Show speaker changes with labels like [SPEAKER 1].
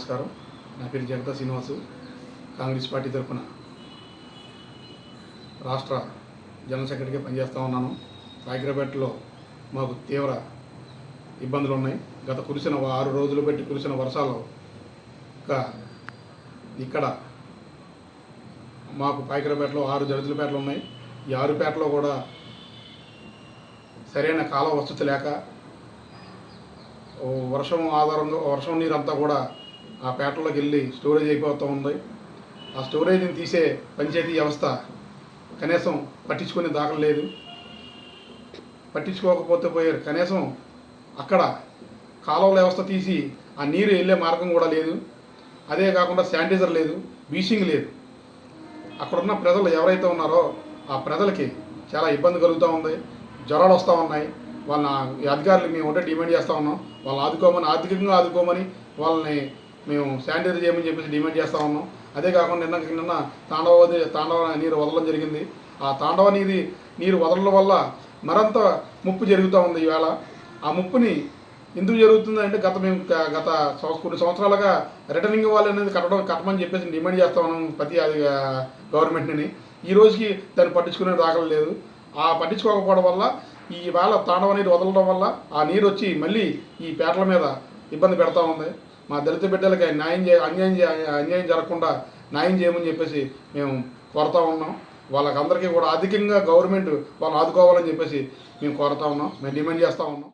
[SPEAKER 1] నమస్కారం. నా పేరు జగతా శ్రీనివాసు. కాంగ్రెస్ పార్టీ తరఫున రాష్ట్ర జనరల్ సెక్రటరీగా పనిచేస్తూ ఉన్నాను. పాయకరావుపేటలో మాకు తీవ్ర ఇబ్బందులు ఉన్నాయి. గత 6 రోజులు బట్టి కురిసిన వర్షాలు ఇక్కడ మాకు పాయకరావుపేటలో 6 జడ్జిలపేటలు ఉన్నాయి. ఈ 6 పేటలో కూడా సరైన కాలువ వసతి లేక వర్షం నీరంతా కూడా ఆ పేటలోకి వెళ్ళి స్టోరేజ్ అయిపోతూ ఉంది. ఆ స్టోరేజ్ని తీసే పంచాయతీ వ్యవస్థ కనీసం పట్టించుకునే దాఖలు లేదు. పట్టించుకోకపోతే పోయారు. కనీసం అక్కడ కాలువ వ్యవస్థ తీసి ఆ నీరు వెళ్ళే మార్గం కూడా లేదు. అదే కాకుండా శానిటైజర్ లేదు, బీచింగ్ లేదు. అక్కడున్న ప్రజలు ఎవరైతే ఉన్నారో ఆ ప్రజలకి చాలా ఇబ్బంది కలుగుతూ ఉంది. జ్వరాలు వస్తూ ఉన్నాయి. వాళ్ళ అధికారులు మేము ఒకటే డిమాండ్ చేస్తూ ఉన్నాం. వాళ్ళని ఆదుకోమని, ఆర్థికంగా ఆదుకోమని, వాళ్ళని మేము శానిటైజర్ చేయమని చెప్పేసి డిమాండ్ చేస్తూ ఉన్నాం. అదే కాకుండా నిన్న తాండవ నీరు వదలడం జరిగింది. ఆ తాండవ నీరు వదలడం వల్ల మరింత ముప్పు జరుగుతూ ఉంది. ఈవేళ ఆ ముప్పుని ఎందుకు జరుగుతుంది అంటే గత కొన్ని సంవత్సరాలుగా రిటర్నింగ్ వాళ్ళు అనేది కట్టమని చెప్పేసి డిమాండ్ చేస్తూ ఉన్నాం ప్రతి గవర్నమెంట్ని. ఈ రోజుకి దాన్ని పట్టించుకునే దాఖలు లేదు. ఆ పట్టించుకోకపోవడం వల్ల ఈవేళ తాండవ నీరు వదలడం వల్ల ఆ నీరు వచ్చి మళ్ళీ ఈ పేటల మీద ఇబ్బంది పెడతా ఉంది. మా దళిత బిడ్డలకి అన్యాయం జరగకుండా న్యాయం చేయమని చెప్పేసి మేము కోరుతూ ఉన్నాం. వాళ్ళకందరికీ కూడా అధికంగా గవర్నమెంట్ వాళ్ళని ఆదుకోవాలని చెప్పేసి మేము కోరుతూ ఉన్నాం. మేము డిమాండ్ చేస్తూ ఉన్నాం.